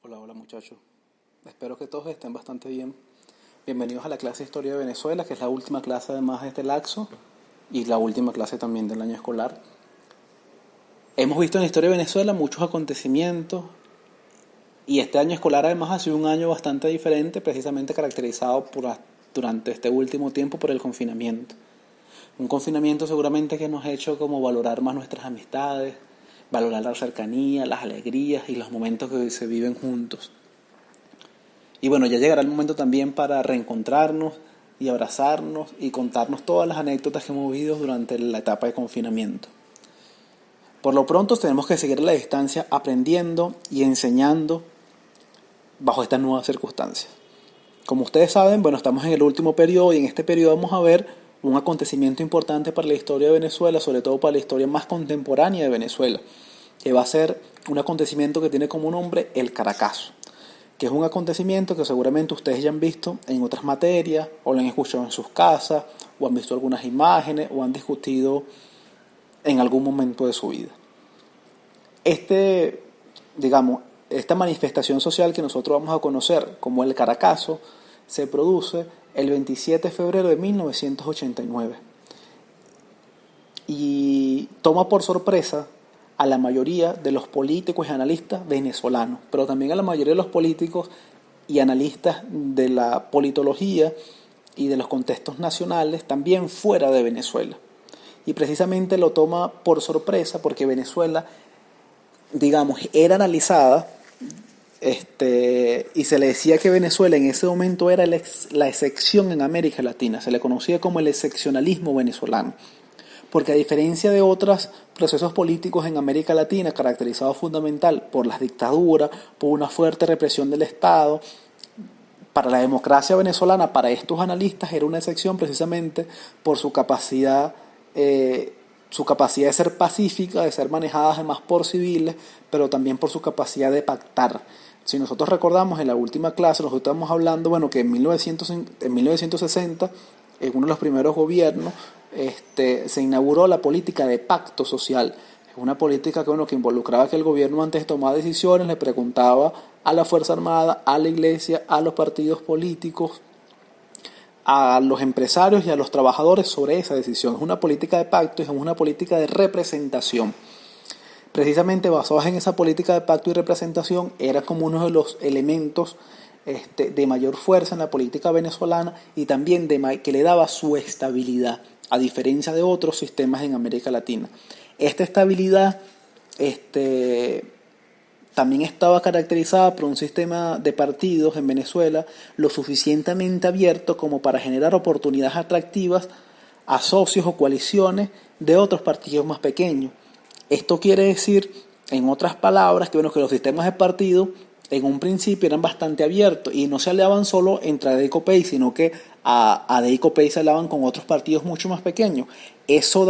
Hola, hola muchachos. Espero que todos estén bastante bien. Bienvenidos a la clase de Historia de Venezuela, que es la última clase además de este laxo y la última clase también del año escolar. Hemos visto en la historia de Venezuela muchos acontecimientos y este año escolar además ha sido un año bastante diferente, precisamente caracterizado durante este último tiempo por el confinamiento. Un confinamiento seguramente que nos ha hecho como valorar más nuestras amistades, valorar la cercanía, las alegrías y los momentos que se viven juntos. Y bueno, ya llegará el momento también para reencontrarnos y abrazarnos y contarnos todas las anécdotas que hemos vivido durante la etapa de confinamiento. Por lo pronto tenemos que seguir a la distancia aprendiendo y enseñando bajo estas nuevas circunstancias. Como ustedes saben, bueno, estamos en el último periodo y en este periodo vamos a ver un acontecimiento importante para la historia de Venezuela, sobre todo para la historia más contemporánea de Venezuela, que va a ser un acontecimiento que tiene como nombre el Caracazo, que es un acontecimiento que seguramente ustedes ya han visto en otras materias, o lo han escuchado en sus casas, o han visto algunas imágenes, o han discutido en algún momento de su vida. Esta manifestación social que nosotros vamos a conocer como el Caracazo se produce el 27 de febrero de 1989 y toma por sorpresa a la mayoría de los políticos y analistas venezolanos, pero también a la mayoría de los políticos y analistas de la politología y de los contextos nacionales también fuera de Venezuela. Y precisamente lo toma por sorpresa porque Venezuela, era analizada y se le decía que Venezuela en ese momento era la excepción en América Latina, se le conocía como el excepcionalismo venezolano. Porque a diferencia de otros procesos políticos en América Latina, caracterizados fundamental por las dictaduras, por una fuerte represión del Estado, para la democracia venezolana, para estos analistas, era una excepción precisamente por su capacidad de ser pacífica, de ser manejada además por civiles, pero también por su capacidad de pactar. Si nosotros recordamos en la última clase, nosotros estamos hablando, que en 1960, en uno de los primeros gobiernos, se inauguró la política de pacto social. Es una política que involucraba que el gobierno antes de tomar decisiones le preguntaba a la Fuerza Armada, a la Iglesia, a los partidos políticos, a los empresarios y a los trabajadores sobre esa decisión. Es una política de pacto, es una política de representación. Precisamente basados en esa política de pacto y representación, era como uno de los elementos de mayor fuerza en la política venezolana y también que le daba su estabilidad, a diferencia de otros sistemas en América Latina. Esta estabilidad también estaba caracterizada por un sistema de partidos en Venezuela lo suficientemente abierto como para generar oportunidades atractivas a socios o coaliciones de otros partidos más pequeños. Esto quiere decir, en otras palabras, que los sistemas de partido en un principio eran bastante abiertos y no se aliaban solo entre ADECO PEI, sino que a ADECO PEI se aliaban con otros partidos mucho más pequeños. Eso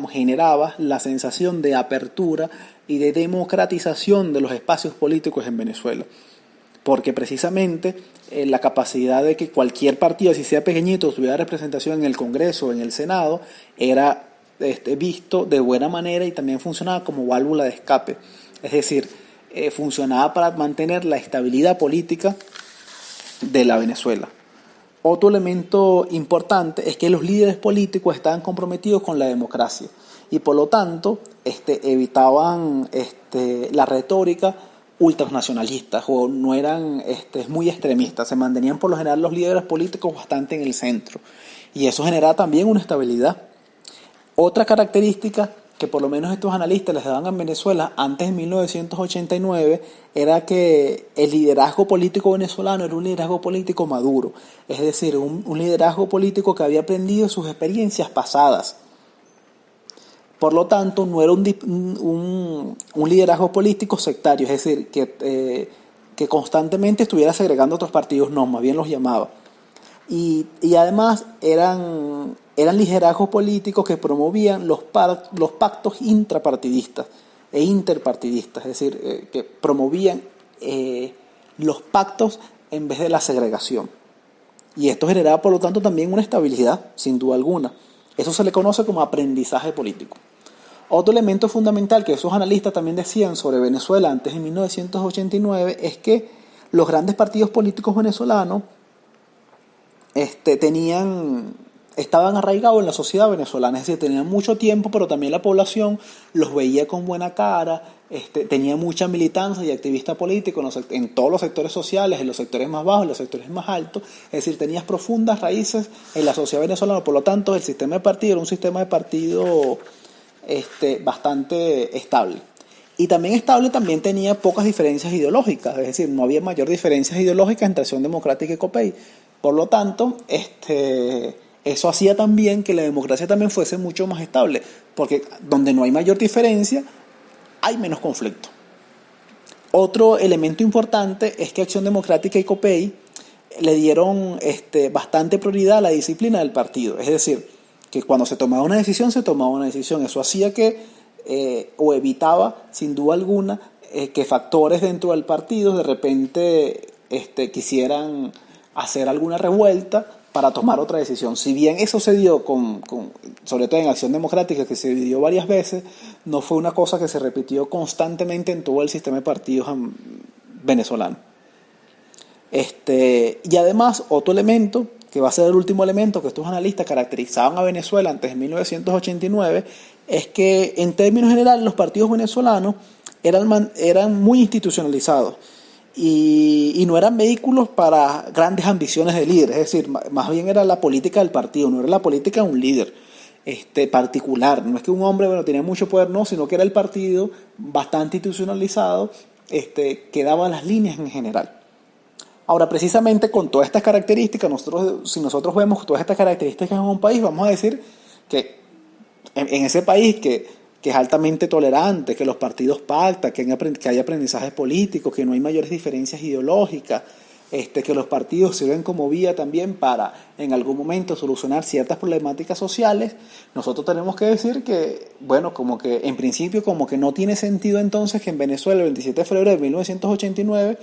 generaba la sensación de apertura y de democratización de los espacios políticos en Venezuela. Porque precisamente la capacidad de que cualquier partido, si sea pequeñito, tuviera representación en el Congreso o en el Senado, era visto de buena manera y también funcionaba como válvula de escape. Es decir, funcionaba para mantener la estabilidad política de la Venezuela. Otro elemento importante es que los líderes políticos estaban comprometidos con la democracia y por lo tanto evitaban la retórica ultranacionalistas o no eran muy extremistas. Se mantenían por lo general los líderes políticos bastante en el centro y eso generaba también una estabilidad. Otra característica que por lo menos estos analistas les daban en Venezuela antes de 1989 era que el liderazgo político venezolano era un liderazgo político maduro, es decir, un liderazgo político que había aprendido sus experiencias pasadas. Por lo tanto, no era un liderazgo político sectario, es decir, que constantemente estuviera segregando a otros partidos, no, más bien los llamaba. Y además eran liderazgos políticos que promovían los pactos intrapartidistas e interpartidistas, es decir, que promovían los pactos en vez de la segregación. Y esto generaba, por lo tanto, también una estabilidad, sin duda alguna. Eso se le conoce como aprendizaje político. Otro elemento fundamental que esos analistas también decían sobre Venezuela antes de 1989 es que los grandes partidos políticos venezolanos estaban arraigados en la sociedad venezolana, es decir, tenían mucho tiempo, pero también la población los veía con buena cara, tenía mucha militancia y activista político en todos los sectores sociales, en los sectores más bajos, en los sectores más altos, es decir, tenías profundas raíces en la sociedad venezolana, por lo tanto, el sistema de partido era un sistema de partido bastante estable. Y también estable también tenía pocas diferencias ideológicas, es decir, no había mayor diferencias ideológicas entre Acción Democrática y COPEI. Por lo tanto, eso hacía también que la democracia también fuese mucho más estable, porque donde no hay mayor diferencia, hay menos conflicto. Otro elemento importante es que Acción Democrática y COPEI le dieron bastante prioridad a la disciplina del partido, es decir, que cuando se tomaba una decisión, se tomaba una decisión. Eso hacía que o evitaba, sin duda alguna, que factores dentro del partido de repente quisieran hacer alguna revuelta para tomar otra decisión. Si bien eso se dio sobre todo en Acción Democrática, que se dividió varias veces, no fue una cosa que se repitió constantemente en todo el sistema de partidos venezolano. Y además, otro elemento, que va a ser el último elemento que estos analistas caracterizaban a Venezuela antes de 1989, es que en términos generales los partidos venezolanos eran muy institucionalizados y no eran vehículos para grandes ambiciones de líderes, es decir, más bien era la política del partido, no era la política de un líder particular, no es que un hombre tenía mucho poder, no, sino que era el partido bastante institucionalizado que daba las líneas en general. Ahora, precisamente con todas estas características, si nosotros vemos todas estas características en un país, vamos a decir que en ese país que es altamente tolerante, que los partidos pactan, que hay aprendizajes políticos, que no hay mayores diferencias ideológicas, que los partidos sirven como vía también para en algún momento solucionar ciertas problemáticas sociales, nosotros tenemos que decir que, como que en principio como que no tiene sentido entonces que en Venezuela el 27 de febrero de 1989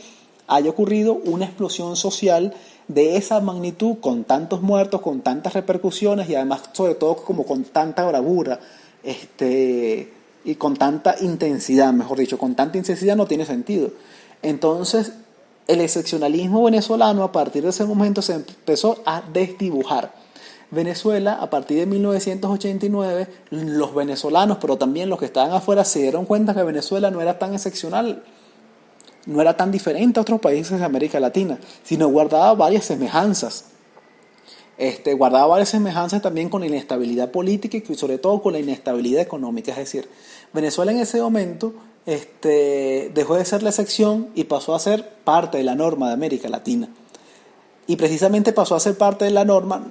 haya ocurrido una explosión social de esa magnitud, con tantos muertos, con tantas repercusiones y además sobre todo como con tanta bravura y con tanta intensidad, mejor dicho, con tanta intensidad no tiene sentido. Entonces el excepcionalismo venezolano a partir de ese momento se empezó a desdibujar. Venezuela, a partir de 1989, los venezolanos, pero también los que estaban afuera, se dieron cuenta que Venezuela no era tan excepcional, no era tan diferente a otros países de América Latina, sino guardaba varias semejanzas. Guardaba varias semejanzas también con la inestabilidad política y sobre todo con la inestabilidad económica. Es decir, Venezuela en ese momento dejó de ser la excepción y pasó a ser parte de la norma de América Latina. Y precisamente pasó a ser parte de la norma,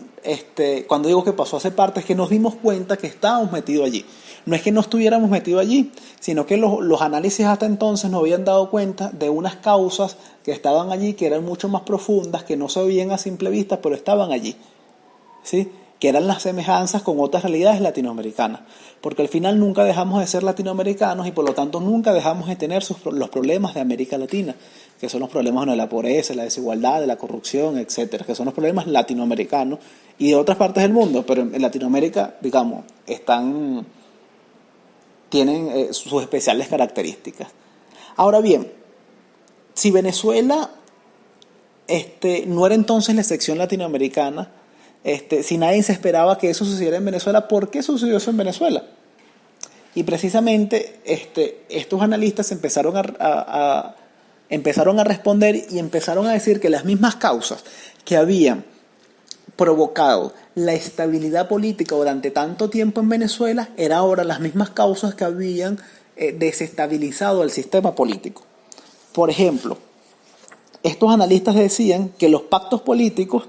cuando digo que pasó a ser parte es que nos dimos cuenta que estábamos metidos allí. No es que no estuviéramos metidos allí, sino que los análisis hasta entonces nos habían dado cuenta de unas causas que estaban allí, que eran mucho más profundas, que no se veían a simple vista, pero estaban allí, ¿sí? Que eran las semejanzas con otras realidades latinoamericanas. Porque al final nunca dejamos de ser latinoamericanos y por lo tanto nunca dejamos de tener los problemas de América Latina, que son los problemas de la pobreza, la desigualdad, de la corrupción, etcétera, que son los problemas latinoamericanos y de otras partes del mundo, pero en Latinoamérica, digamos, tienen sus especiales características. Ahora bien, si Venezuela no era entonces la excepción latinoamericana, si nadie se esperaba que eso sucediera en Venezuela, ¿por qué sucedió eso en Venezuela? Y precisamente estos analistas empezaron a responder y empezaron a decir que las mismas causas que habían provocado la estabilidad política durante tanto tiempo en Venezuela eran ahora las mismas causas que habían desestabilizado el sistema político. Por ejemplo, estos analistas decían que los pactos políticos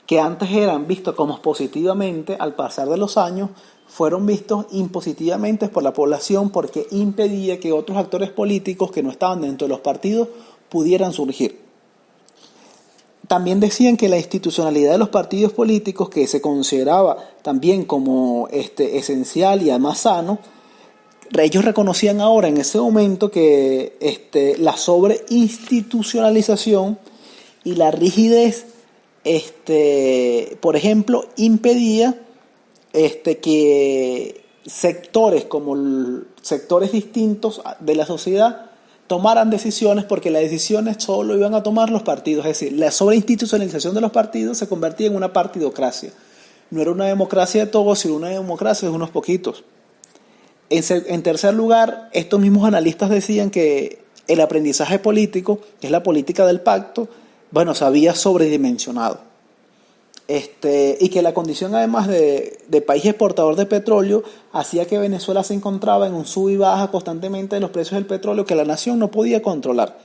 que antes eran vistos como positivamente, al pasar de los años, fueron vistos impositivamente por la población porque impedía que otros actores políticos que no estaban dentro de los partidos pudieran surgir. También decían que la institucionalidad de los partidos políticos, que se consideraba también como esencial y además sano, ellos reconocían ahora en ese momento que la sobreinstitucionalización y la rigidez, por ejemplo, impedía que sectores sectores distintos de la sociedad tomaran decisiones, porque las decisiones solo iban a tomar los partidos, es decir, la sobreinstitucionalización de los partidos se convertía en una partidocracia. No era una democracia de todos, sino una democracia de unos poquitos. En tercer lugar, estos mismos analistas decían que el aprendizaje político, que es la política del pacto, bueno, se había sobredimensionado. Y que la condición, además de país exportador de petróleo, hacía que Venezuela se encontraba en un sub y baja constantemente de los precios del petróleo que la nación no podía controlar.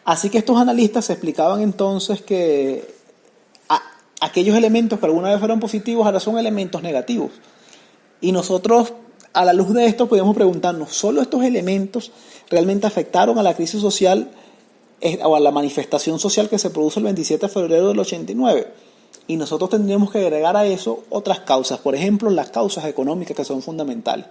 Así que estos analistas explicaban entonces que aquellos elementos que alguna vez fueron positivos ahora son elementos negativos. Y nosotros, a la luz de esto, podemos preguntarnos, ¿solo estos elementos realmente afectaron a la crisis social o a la manifestación social que se produjo el 27 de febrero del 89? Y nosotros tendríamos que agregar a eso otras causas, por ejemplo, las causas económicas, que son fundamentales.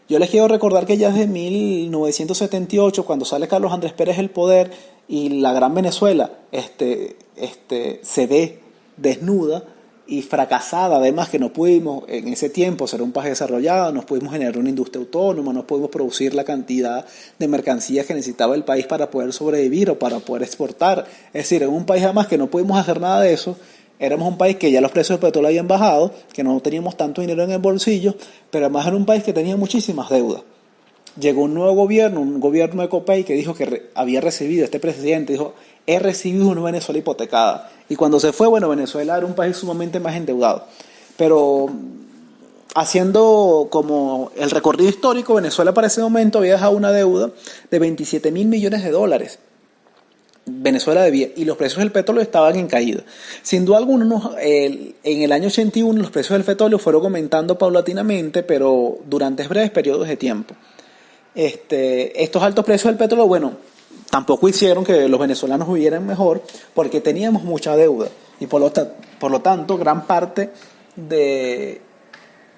Yo les quiero recordar que ya desde 1978, cuando sale Carlos Andrés Pérez del poder y la Gran Venezuela se ve desnuda y fracasada, además que no pudimos en ese tiempo ser un país desarrollado, no pudimos generar una industria autónoma, no pudimos producir la cantidad de mercancías que necesitaba el país para poder sobrevivir o para poder exportar. Es decir, en un país además que no pudimos hacer nada de eso. Éramos un país que ya los precios del petróleo habían bajado, que no teníamos tanto dinero en el bolsillo, pero además era un país que tenía muchísimas deudas. Llegó un nuevo gobierno, un gobierno de Copey, que dijo que había recibido, este presidente dijo, he recibido una Venezuela hipotecada. Y cuando se fue, bueno, Venezuela era un país sumamente más endeudado. Pero haciendo como el recorrido histórico, Venezuela para ese momento había dejado una deuda de 27.000 millones de dólares. Venezuela debía, y los precios del petróleo estaban en caída. Sin duda alguna, en el año 81 los precios del petróleo fueron aumentando paulatinamente, pero durante breves periodos de tiempo. Estos altos precios del petróleo, bueno, tampoco hicieron que los venezolanos vivieran mejor, porque teníamos mucha deuda, y por lo tanto, gran parte de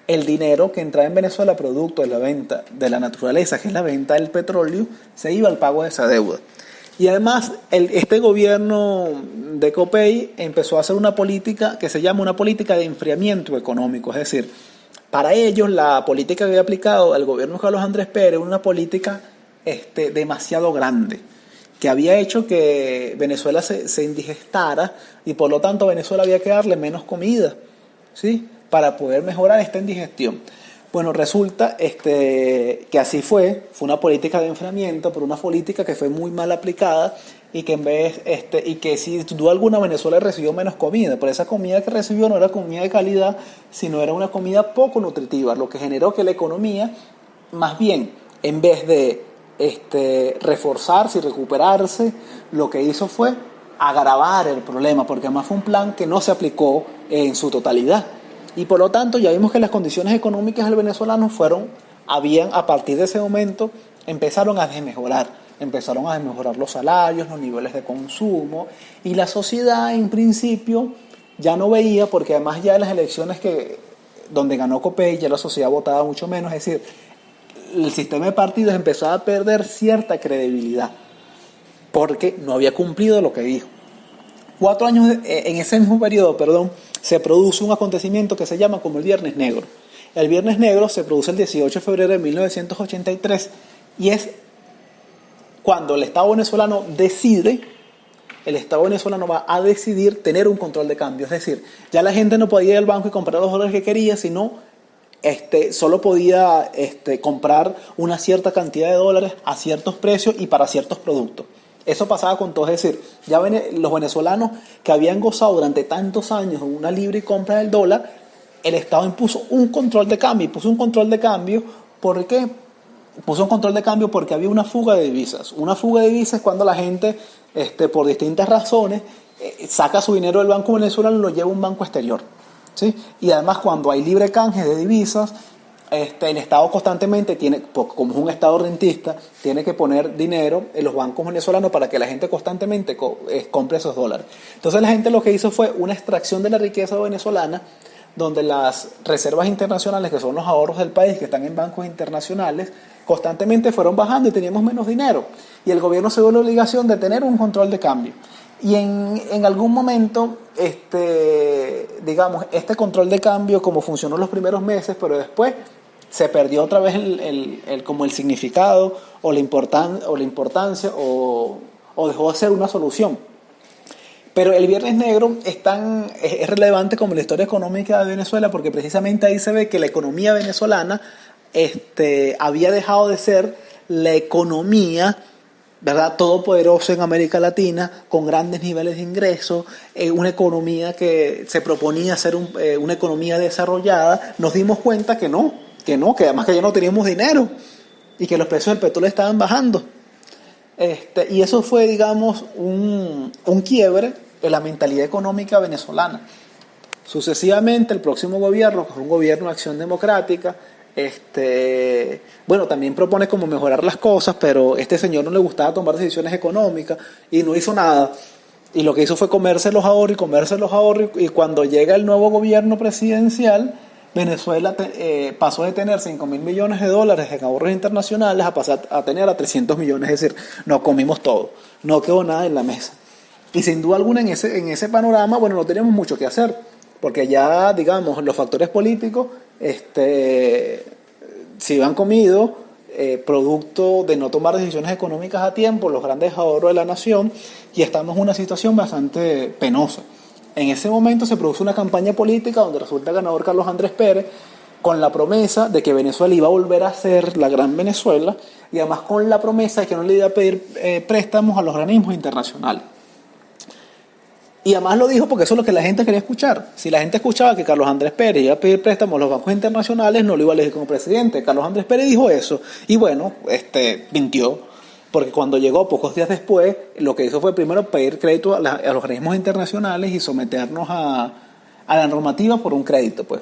el dinero que entraba en Venezuela producto de la venta de la naturaleza, que es la venta del petróleo, se iba al pago de esa deuda. Y además, este gobierno de Copey empezó a hacer una política que se llama una política de enfriamiento económico. Es decir, para ellos la política que había aplicado el gobierno de Carlos Andrés Pérez era una política demasiado grande, que había hecho que Venezuela se indigestara y por lo tanto a Venezuela había que darle menos comida, ¿sí?, para poder mejorar esta indigestión. Bueno, resulta que así fue una política de enfriamiento, pero una política que fue muy mal aplicada y que y que sin duda alguna Venezuela recibió menos comida, pero esa comida que recibió no era comida de calidad, sino era una comida poco nutritiva, lo que generó que la economía, más bien, en vez de reforzarse y recuperarse, lo que hizo fue agravar el problema, porque además fue un plan que no se aplicó en su totalidad. Y por lo tanto ya vimos que las condiciones económicas del venezolano a partir de ese momento, empezaron a desmejorar los salarios, los niveles de consumo, y la sociedad en principio ya no veía, porque además ya en las elecciones donde ganó Copey ya la sociedad votaba mucho menos, es decir, el sistema de partidos empezaba a perder cierta credibilidad, porque no había cumplido lo que dijo. 4 años en ese mismo periodo, se produce un acontecimiento que se llama como el Viernes Negro. El Viernes Negro se produce el 18 de febrero de 1983 y es cuando el Estado venezolano va a decidir tener un control de cambio. Es decir, ya la gente no podía ir al banco y comprar los dólares que quería, sino solo podía comprar una cierta cantidad de dólares a ciertos precios y para ciertos productos. Eso pasaba con todo, es decir, ya los venezolanos que habían gozado durante tantos años de una libre compra del dólar, el Estado impuso un control de cambio. ¿Por qué? Puso un control de cambio porque había una fuga de divisas. Una fuga de divisas es cuando la gente, por distintas razones, saca su dinero del banco venezolano y lo lleva a un banco exterior, ¿sí? Y además cuando hay libre canje de divisas, el Estado constantemente como es un Estado rentista, tiene que poner dinero en los bancos venezolanos para que la gente constantemente compre esos dólares. Entonces la gente lo que hizo fue una extracción de la riqueza venezolana, donde las reservas internacionales, que son los ahorros del país, que están en bancos internacionales, constantemente fueron bajando y teníamos menos dinero. Y el gobierno se dio la obligación de tener un control de cambio. Y en algún momento, este control de cambio, como funcionó los primeros meses, pero después se perdió otra vez como el significado o la importancia o dejó de ser una solución. Pero el Viernes Negro es relevante como la historia económica de Venezuela porque precisamente ahí se ve que la economía venezolana había dejado de ser la economía, ¿verdad?, todopoderosa en América Latina, con grandes niveles de ingresos, una economía que se proponía ser una economía desarrollada. Nos dimos cuenta que que además que ya no teníamos dinero y que los precios del petróleo estaban bajando. Y eso fue, digamos, un quiebre en la mentalidad económica venezolana. Sucesivamente, el próximo gobierno, que fue un gobierno de acción democrática, bueno, también propone como mejorar las cosas, pero este señor no le gustaba tomar decisiones económicas y no hizo nada. Y lo que hizo fue comerse los ahorros, y cuando llega el nuevo gobierno presidencial, Venezuela pasó de tener 5.000 millones de dólares en ahorros internacionales a pasar a tener a 300 millones, es decir, nos comimos todo, no quedó nada en la mesa. Y sin duda alguna en ese panorama, bueno, no tenemos mucho que hacer, porque ya, digamos, los factores políticos se han comido, producto de no tomar decisiones económicas a tiempo, los grandes ahorros de la nación, y estamos en una situación bastante penosa. En ese momento se produce una campaña política donde resulta ganador Carlos Andrés Pérez, con la promesa de que Venezuela iba a volver a ser la gran Venezuela, y además con la promesa de que no le iba a pedir préstamos a los organismos internacionales. Y además lo dijo porque eso es lo que la gente quería escuchar. Si la gente escuchaba que Carlos Andrés Pérez iba a pedir préstamos a los bancos internacionales, no lo iba a elegir como presidente. Carlos Andrés Pérez dijo eso. Y bueno, mintió. Porque cuando llegó pocos días después, lo que hizo fue primero pedir crédito a los organismos internacionales y someternos a la normativa por un crédito, pues.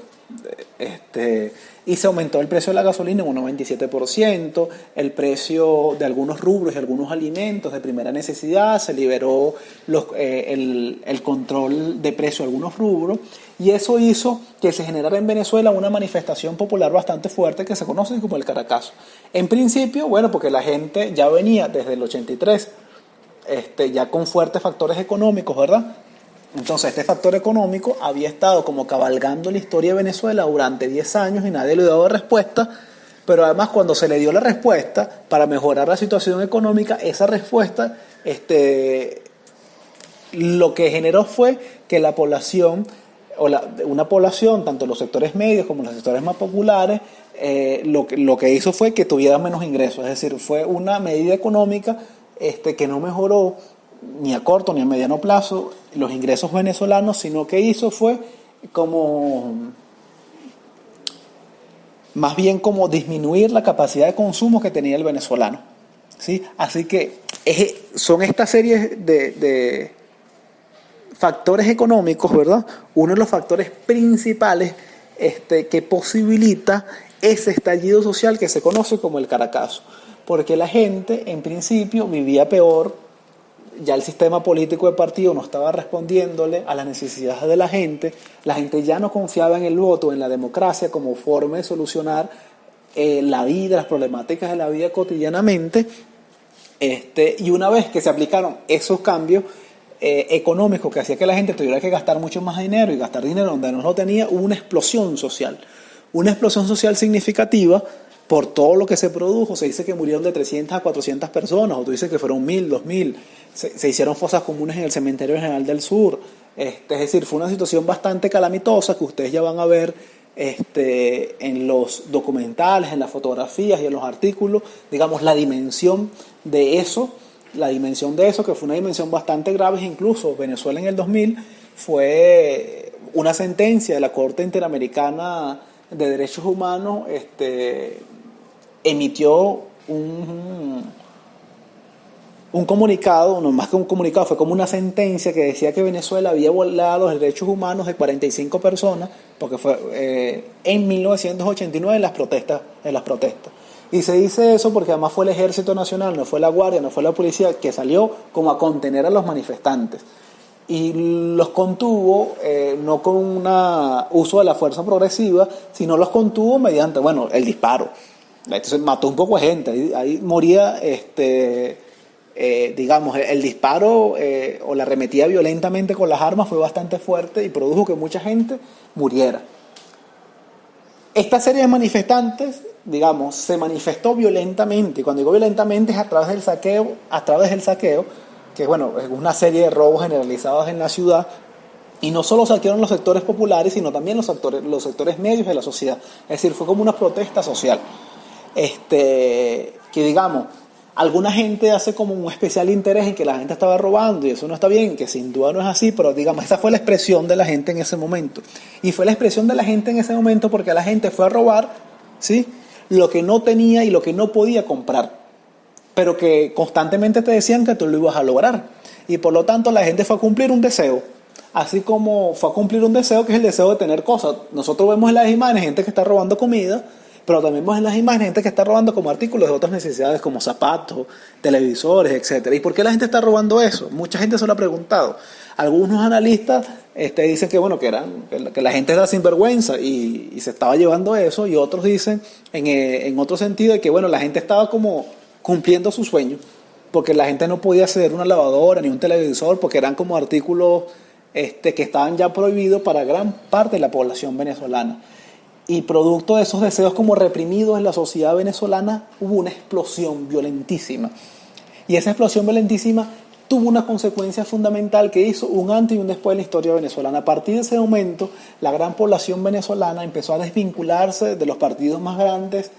Y se aumentó el precio de la gasolina en un 97%, el precio de algunos rubros y algunos alimentos de primera necesidad, se liberó el control de precio de algunos rubros, y eso hizo que se generara en Venezuela una manifestación popular bastante fuerte que se conoce como el Caracazo. En principio, bueno, porque la gente ya venía desde el 83, ya con fuertes factores económicos, ¿verdad? Entonces este factor económico había estado como cabalgando la historia de Venezuela durante 10 años y nadie le daba respuesta, pero además cuando se le dio la respuesta para mejorar la situación económica, esa respuesta lo que generó fue que la población, una población, tanto los sectores medios como los sectores más populares, lo que hizo fue que tuviera menos ingresos, es decir, fue una medida económica que no mejoró ni a corto ni a mediano plazo los ingresos venezolanos, sino que hizo fue más bien como disminuir la capacidad de consumo que tenía el venezolano, ¿sí? Así que son estas series de factores económicos, ¿verdad? Uno de los factores principales que posibilita ese estallido social que se conoce como el Caracazo, porque la gente en principio vivía peor. Ya el sistema político de partido no estaba respondiéndole a las necesidades de la gente ya no confiaba en el voto, en la democracia como forma de solucionar la vida, las problemáticas de la vida cotidianamente, y una vez que se aplicaron esos cambios económicos que hacía que la gente tuviera que gastar mucho más dinero y gastar dinero donde no lo tenía, hubo una explosión social significativa por todo lo que se produjo. Se dice que murieron de 300 a 400 personas, o tú dices que fueron 1.000, 2.000. Se hicieron fosas comunes en el Cementerio General del Sur. Es decir, fue una situación bastante calamitosa que ustedes ya van a ver en los documentales, en las fotografías y en los artículos, digamos, la dimensión de eso, que fue una dimensión bastante grave. Incluso Venezuela en el 2000 fue una sentencia de la Corte Interamericana de Derechos Humanos, emitió un comunicado, no más que un comunicado, fue como una sentencia que decía que Venezuela había violado los derechos humanos de 45 personas, porque fue en 1989 en las protestas. Y se dice eso porque además fue el Ejército Nacional, no fue la Guardia, no fue la policía, que salió como a contener a los manifestantes. Y los contuvo no con un uso de la fuerza progresiva, sino los contuvo mediante, bueno, el disparo. Entonces mató un poco de gente, ahí moría, digamos, el disparo o la arremetida violentamente con las armas fue bastante fuerte y produjo que mucha gente muriera. Esta serie de manifestantes, digamos, se manifestó violentamente. Y cuando digo violentamente es a través del saqueo, que bueno, es una serie de robos generalizados en la ciudad. Y no solo saquearon los sectores populares, sino también los sectores medios de la sociedad. Es decir, fue como una protesta social. Que digamos, alguna gente hace como un especial interés en que la gente estaba robando y eso no está bien, que sin duda no es así, pero digamos, esa fue la expresión de la gente en ese momento. Y fue la expresión de la gente en ese momento porque la gente fue a robar, ¿sí?, lo que no tenía y lo que no podía comprar, pero que constantemente te decían que tú lo ibas a lograr. Y por lo tanto la gente fue a cumplir un deseo, así como fue a cumplir un deseo que es el deseo de tener cosas. Nosotros vemos en las imágenes gente que está robando comida, pero también vemos en las imágenes gente que está robando como artículos de otras necesidades como zapatos, televisores, etcétera. ¿Y por qué la gente está robando eso? Mucha gente se lo ha preguntado. Algunos analistas dicen que bueno, que la gente era sinvergüenza y se estaba llevando eso, y otros dicen en otro sentido de que bueno, la gente estaba como cumpliendo su sueño, porque la gente no podía acceder a una lavadora ni un televisor porque eran como artículos que estaban ya prohibidos para gran parte de la población venezolana. Y producto de esos deseos como reprimidos en la sociedad venezolana, hubo una explosión violentísima. Y esa explosión violentísima tuvo una consecuencia fundamental que hizo un antes y un después en la historia venezolana. A partir de ese momento, la gran población venezolana empezó a desvincularse de los partidos más grandes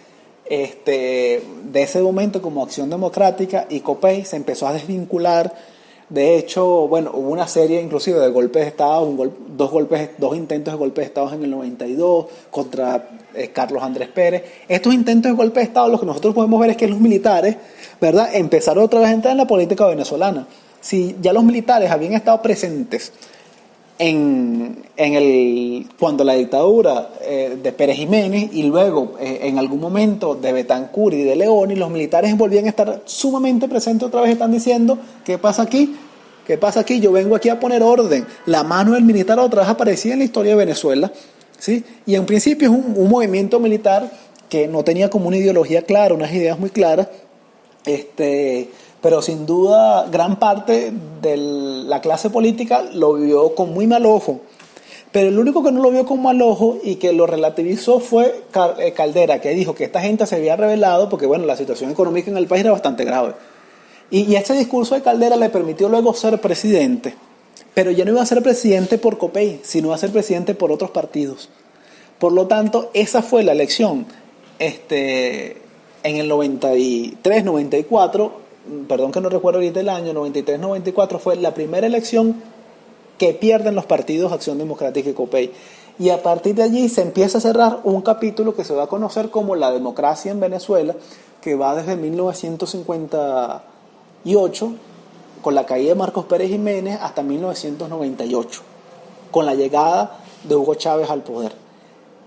de ese momento, como Acción Democrática y COPEI, se empezó a desvincular. De hecho, bueno, hubo una serie inclusive de golpes de Estado, dos intentos de golpe de Estado en el 92 contra Carlos Andrés Pérez. Estos intentos de golpe de Estado, lo que nosotros podemos ver es que los militares, ¿verdad?, empezaron otra vez a entrar en la política venezolana. Si ya los militares habían estado presentes cuando la dictadura de Pérez Jiménez y luego en algún momento de Betancur y de León, y los militares volvían a estar sumamente presentes otra vez, están diciendo, ¿qué pasa aquí? ¿Qué pasa aquí? Yo vengo aquí a poner orden. La mano del militar otra vez aparecía en la historia de Venezuela, ¿sí? Y en principio es un movimiento militar que no tenía como una ideología clara, unas ideas muy claras, pero sin duda gran parte de la clase política lo vio con muy mal ojo. Pero el único que no lo vio con mal ojo y que lo relativizó fue Caldera, que dijo que esta gente se había rebelado porque bueno, la situación económica en el país era bastante grave. Y este discurso de Caldera le permitió luego ser presidente, pero ya no iba a ser presidente por COPEI, sino iba a ser presidente por otros partidos. Por lo tanto, esa fue la elección en el 93-94, perdón que no recuerdo ahorita el año, 93-94, fue la primera elección que pierden los partidos Acción Democrática y COPEI. Y a partir de allí se empieza a cerrar un capítulo que se va a conocer como la democracia en Venezuela, que va desde 1958, con la caída de Marcos Pérez Jiménez, hasta 1998, con la llegada de Hugo Chávez al poder.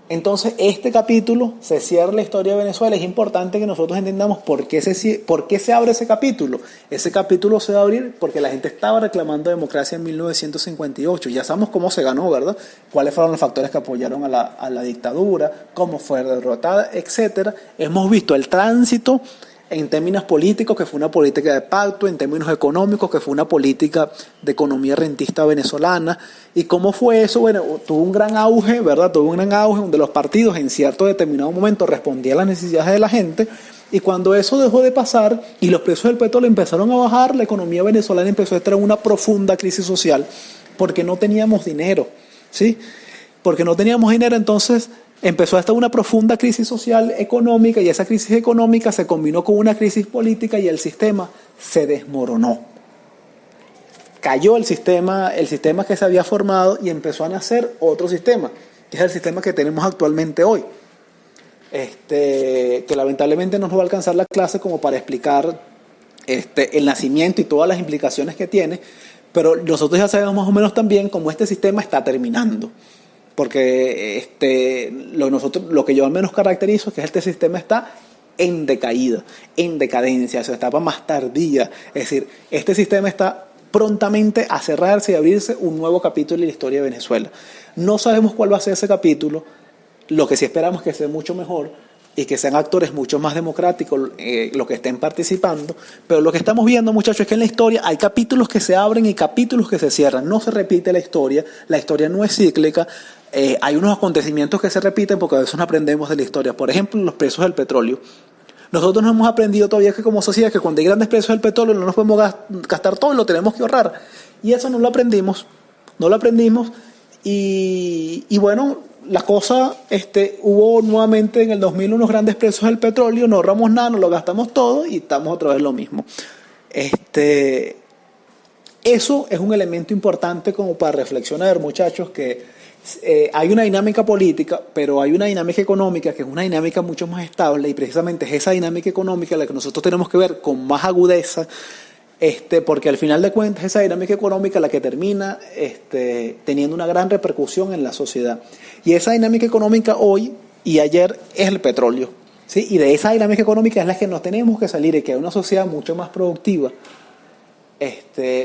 Entonces, este capítulo se cierra la historia de Venezuela. Es importante que nosotros entendamos por qué se abre ese capítulo. Ese capítulo se va a abrir porque la gente estaba reclamando democracia en 1958. Ya sabemos cómo se ganó, ¿verdad? Cuáles fueron los factores que apoyaron a la dictadura, cómo fue derrotada, etcétera. Hemos visto el tránsito en términos políticos, que fue una política de pacto, en términos económicos, que fue una política de economía rentista venezolana. ¿Y cómo fue eso? Bueno, tuvo un gran auge, ¿verdad? Tuvo un gran auge donde los partidos en cierto determinado momento respondían a las necesidades de la gente, y cuando eso dejó de pasar y los precios del petróleo empezaron a bajar, la economía venezolana empezó a estar en una profunda crisis social porque no teníamos dinero, ¿sí? Porque no teníamos dinero, entonces empezó a estar una profunda crisis social económica, y esa crisis económica se combinó con una crisis política y el sistema se desmoronó. Cayó el sistema que se había formado, y empezó a nacer otro sistema, que es el sistema que tenemos actualmente hoy. Que lamentablemente no nos va a alcanzar la clase como para explicar el nacimiento y todas las implicaciones que tiene, pero nosotros ya sabemos más o menos también cómo este sistema está terminando. Porque lo que yo al menos caracterizo es que este sistema está en decaída, en decadencia, su etapa más tardía. Es decir, este sistema está prontamente a cerrarse y abrirse un nuevo capítulo en la historia de Venezuela. No sabemos cuál va a ser ese capítulo, lo que sí esperamos es que sea mucho mejor, y que sean actores mucho más democráticos los que estén participando. Pero lo que estamos viendo, muchachos, es que en la historia hay capítulos que se abren y capítulos que se cierran. No se repite la historia no es cíclica. Hay unos acontecimientos que se repiten porque a veces no aprendemos de la historia. Por ejemplo, los precios del petróleo. Nosotros no hemos aprendido todavía que como sociedad que cuando hay grandes precios del petróleo no nos podemos gastar todo y lo tenemos que ahorrar. Y eso no lo aprendimos. Y bueno, la cosa, hubo nuevamente en el 2000 unos grandes precios del petróleo, no ahorramos nada, nos lo gastamos todo y estamos otra vez lo mismo. Eso es un elemento importante como para reflexionar, muchachos, que hay una dinámica política, pero hay una dinámica económica que es una dinámica mucho más estable, y precisamente es esa dinámica económica la que nosotros tenemos que ver con más agudeza, porque al final de cuentas esa dinámica económica la que termina teniendo una gran repercusión en la sociedad. Y esa dinámica económica hoy y ayer es el petróleo, ¿sí? Y de esa dinámica económica es la que nos tenemos que salir, y que es una sociedad mucho más productiva.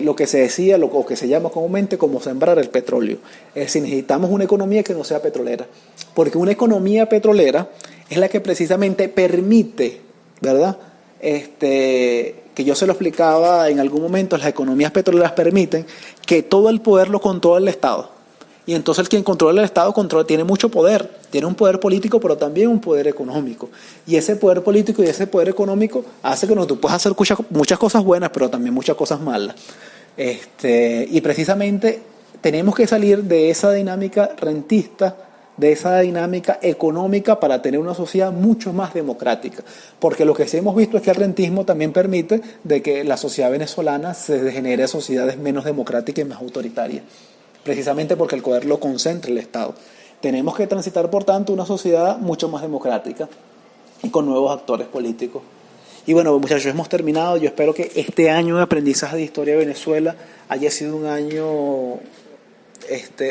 Lo que se decía, o que se llama comúnmente como sembrar el petróleo. Es decir, necesitamos una economía que no sea petrolera, porque una economía petrolera es la que precisamente permite, ¿verdad? Que yo se lo explicaba en algún momento, las economías petroleras permiten que todo el poder lo controla el Estado. Y entonces el quien controla el Estado tiene mucho poder, tiene un poder político, pero también un poder económico. Y ese poder político y ese poder económico hace que tú puedas hacer muchas cosas buenas, pero también muchas cosas malas. Y precisamente tenemos que salir de esa dinámica rentista, de esa dinámica económica, para tener una sociedad mucho más democrática. Porque lo que sí hemos visto es que el rentismo también permite de que la sociedad venezolana se degenere a sociedades menos democráticas y más autoritarias, precisamente porque el poder lo concentra el Estado. Tenemos que transitar, por tanto, una sociedad mucho más democrática y con nuevos actores políticos. Y bueno, muchachos, hemos terminado. Yo espero que este año de aprendizaje de historia de Venezuela haya sido un año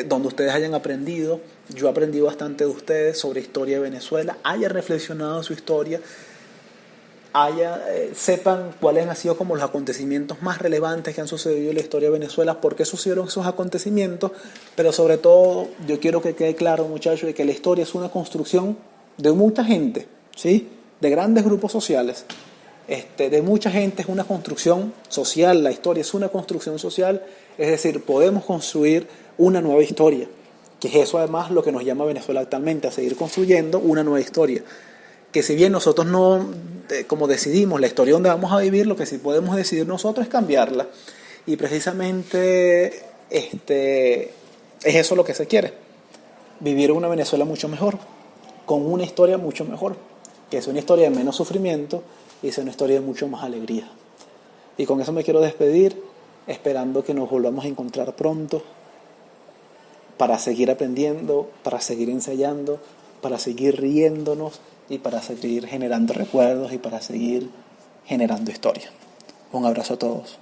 donde ustedes hayan aprendido. Yo aprendí bastante de ustedes sobre historia de Venezuela, haya reflexionado su historia, sepan cuáles han sido como los acontecimientos más relevantes que han sucedido en la historia de Venezuela, por qué sucedieron esos acontecimientos, pero sobre todo yo quiero que quede claro, muchachos, de que la historia es una construcción de mucha gente, ¿sí? De grandes grupos sociales, de mucha gente, es una construcción social. La historia es una construcción social, es decir, podemos construir una nueva historia, que es eso además lo que nos llama Venezuela actualmente, a seguir construyendo una nueva historia. Que si bien nosotros no, como decidimos la historia donde vamos a vivir, lo que sí podemos decidir nosotros es cambiarla. Y precisamente es eso lo que se quiere. Vivir una Venezuela mucho mejor, con una historia mucho mejor, que es una historia de menos sufrimiento y es una historia de mucho más alegría. Y con eso me quiero despedir, esperando que nos volvamos a encontrar pronto para seguir aprendiendo, para seguir ensayando, para seguir riéndonos y para seguir generando recuerdos y para seguir generando historia. Un abrazo a todos.